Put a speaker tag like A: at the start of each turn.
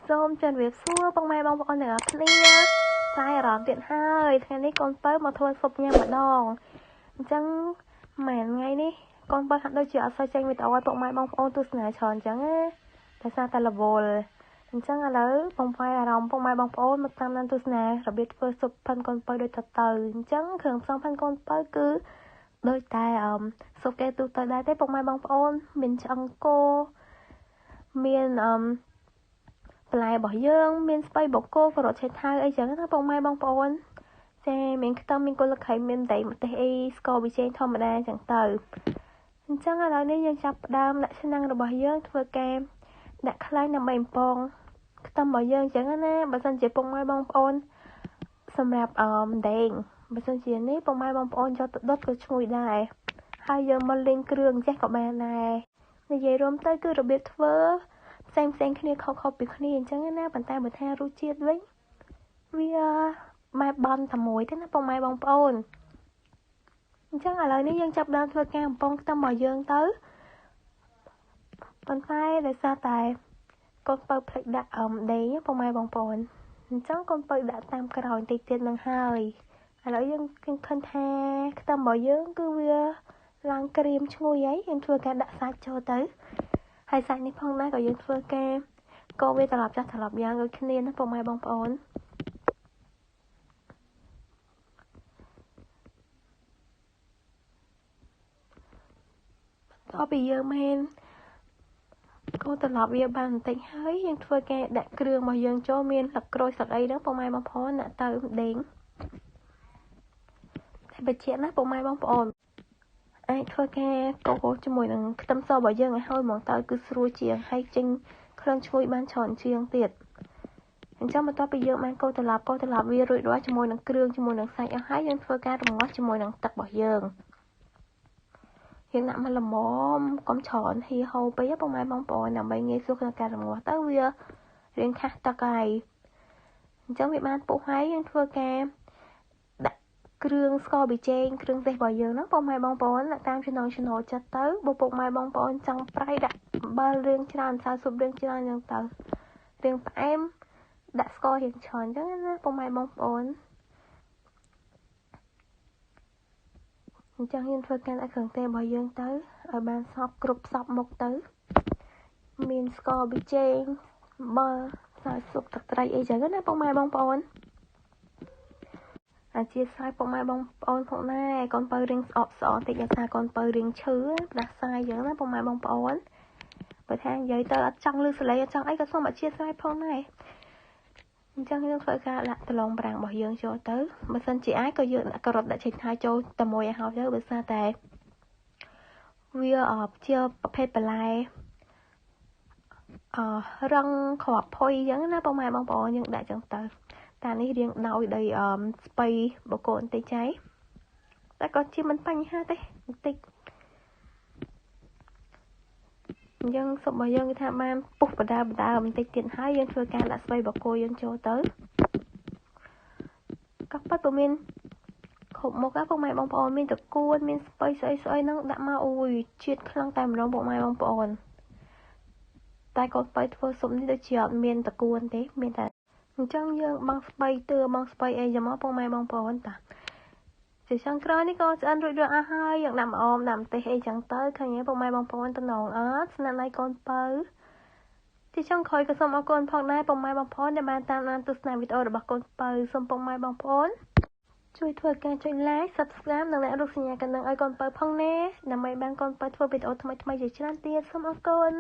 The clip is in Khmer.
A: សូមជម្រាបសួរពុកម៉ែបងប្អូនទាំងអស់គ្នាតែអារម្មណ៍ទៀតហើយថ្ងៃនេះកូនបើមកធ្វើស៊ុបញ៉ាំម្ដងអញ្ចឹងមួយថ្ងៃនេះកូនបើហាក់ដូចជាអត់សូវចេញវីដេអូឲ្យពុកម៉ែបងប្អូនទស្សនាច្រើនអញ្ចឹងណាដោយសារតែរវល់អញ្ចឹងឥឡូវបងប្អូនអារម្មណ៍ពុកម៉ែបងប្អូនមកតាមដានទស្សនារបៀបធ្វើស៊ុបផាន់កូនបើដូចទៅអញ្ចឹងគ្រឿងផ្សំផាន់កូនបើគឺដូចតែស៊ុបគេទូទៅដែរទេពុកម៉ែបងប្អូនមានឆ្អឹងគោមានបន្លែរបស់យើងមានស្ពៃបូកគោការ៉ុតឆៃថាវអីចឹងណាបងម៉ែបងប្អូនចាមានខ្ទឹមមានគល់ល្ខៃមានម្ទេសអីស្ករប៊ីចេងធម្មតាចឹងទៅអញ្ចឹងឥឡូវនេះយើងចាប់ផ្ដើមដាក់ឆ្នាំងរបស់យើងធ្វើការដាក់ខ្លាញ់ដើម្បីបំពងខ្ទឹមរបស់យើងចឹងណាបើសិនជាពុកម៉ែបងប្អូនសម្រាប់ម្ទេសបើសិនជានេះពុកម៉ែបងប្អូនយកទៅដុតក៏ឈ្ងុយដែរហើយយើងមកលេងគ្រឿងចេះក៏បានដែរនិយាយរួមទៅគឺរបៀបធ្វើផ្សេងគ្នាខុសពីគ្នាអញ្ចឹងណាប៉ុន្តែបើថារសជាតិវិញវាបែបបន់តែមួយទេណាពុកម៉ែបងប្អូនអញ្ចឹងឥឡូវនេះយើងចាប់ដើមធ្វើការបំពងខ្ទឹមរបស់យើងទៅប៉ុន្តែដោយសារតែកូនបើភ្លេចដាក់ដេងពុកម៉ែបងប្អូនអញ្ចឹងកូនបើដាក់តាមក្រោយតិចទៀតនឹងហើយឥឡូវយើងឃើញថាខ្ទឹមរបស់យើងគឺវាឡើងក្រៀមឈ្ងុយហើយយើងធ្វើការដាក់សាច់ចូលទៅហើយសាច់នេះផងដែរក៏យើងធ្វើការកូរវាត្រឡប់ចាស់ត្រឡប់យ៉ាងដូចគ្នាណាពុកម៉ែបងប្អូនដល់ពីយើងមែនកូរត្រឡប់វាបានបន្តិចហើយយើងធ្វើការដាក់គ្រឿងរបស់យើងចូលមានស្លឹកក្រូចស្លឹកអីហ្នឹងពុកម៉ែបងប្អូនដាក់ទៅដេងតែបច្ចៈណាពុកម៉ែបងប្អូនអាចធ្វើការកូរជាមួយនឹងខ្ទឹមសរបស់យើងឲ្យហើយហ្មងទៅគឺស្រួលជាងហើយចេញក្លិនឈ្ងុយបានច្រើនជាងទៀតអញ្ចឹងបន្ទាប់ពីយើងបានកូរត្រឡប់វារួចរាល់ជាមួយនឹងគ្រឿងជាមួយនឹងសាច់អស់ហើយយើងធ្វើការរំងាស់ជាមួយនឹងទឹករបស់យើងដាក់មកល្មមកុំច្រើនហៀហូរពេកពុកម៉ែបងប្អូនដើម្បីងាយស្រួលក្នុងការរំងាស់ទៅវារៀងខាស់ទឹកហើយអញ្ចឹងវាបានពុះហើយយើងធ្វើការដាក់គ្រឿងស្ករប៊ីចេងគ្រឿងទេសរបស់យើងហ្នឹងពុកម៉ែបងប្អូនដាក់តាមចំណង់ចំណូលចិត្តទៅបើពុកម៉ែបងប្អូនចង់ប្រៃដាក់អំបិលរឿងច្រើនម្សៅស៊ុបរឿងច្រើនអញ្ចឹងទៅរឿងផ្អែមដាក់ស្កររៀងច្រើនអញ្ចឹងណាពុកម៉ែបងប្អូនអញ្ចឹងយើងធ្វើការដាក់គ្រឿងទេសរបស់យើងទៅឲ្យបានសព្វគ្រប់សព្វមុខទៅមានស្ករប៊ីចេងអំបិលម្សៅស៊ុបទឹកត្រីអីចឹងណាពុកម៉ែបងប្អូនអធិស្ឋានពុកម៉ែបងប្អូនផងដែរកូនបើរៀងស្អកតិចដោយសារកូនបើរៀងឈឺផ្ដាសាយចឹងណាពុកម៉ែបងប្អូនបើថានិយាយទៅអត់ចង់លឺសលេងអត់ចង់អីក៏សូមអធិស្ឋានផងដែរអញ្ចឹងយើងធ្វើការដាក់ដលងប្រាំងរបស់យើងចូលទៅបើសិនជាអាចក៏យើងដាក់ការ៉ុតដាក់ចេញថាចូលតែមួយឲ្យហើយទៅបើស្អាតតែវាជាប្រភេទបន្លែរឹងគ្រាប់ផុយអញ្ចឹងណាពុកម៉ែបងប្អូនយើងដាក់ចឹងទៅតានេះរៀងដោយស្ពៃបកគោបន្តិចចៃតែក៏ជាមិនបញ្ហាទេបន្តិចអញ្ចឹងស៊ុបរបស់យើងគឺថាបានពុះបដាបន្តិចទៀតហើយយើងធ្វើការដាក់ស្ពៃបកគោយើងចូលទៅក៏ប៉ិតពុំមានគ្រប់មុខពុកម៉ែបងប្អូនមានតកួនមានស្ពៃស្អីហ្នឹងដាក់មកអូយជាតិខ្លាំងតែម្ដងពុកម៉ែបងប្អូនតែកូនបើធ្វើស៊ុបនេះដូចជាអត់មានតកួនទេមានតែអញ្ចឹងយើងបងស្ពៃបងស្ពៃអីចាំមកពុកម៉ែបងប្អូនតាជាចុងក្រោយនេះក៏ឆ្អិនរួចរាល់អស់ហើយយើងដាក់ម្អមដាក់ម្ទេសអីចឹងទៅឃើញទេពុកម៉ែបងប្អូនតំណងអត់ស្នាដៃកូនបើជាចុងក្រោយក៏សូមអរគុណផងដែរពុកម៉ែបងប្អូនដែលបានតាមដានទស្សនាវីដេអូរបស់កូនបើសូមពុកម៉ែបងប្អូនជួយធ្វើការចុច like subscribe និងអ្នករូបសញ្ញាកណ្ដឹងឲ្យកូនបើផងណាដើម្បីបានកូនបើធ្វើវីដេអូថ្មីជាច្រើនទៀតសូមអរគុណ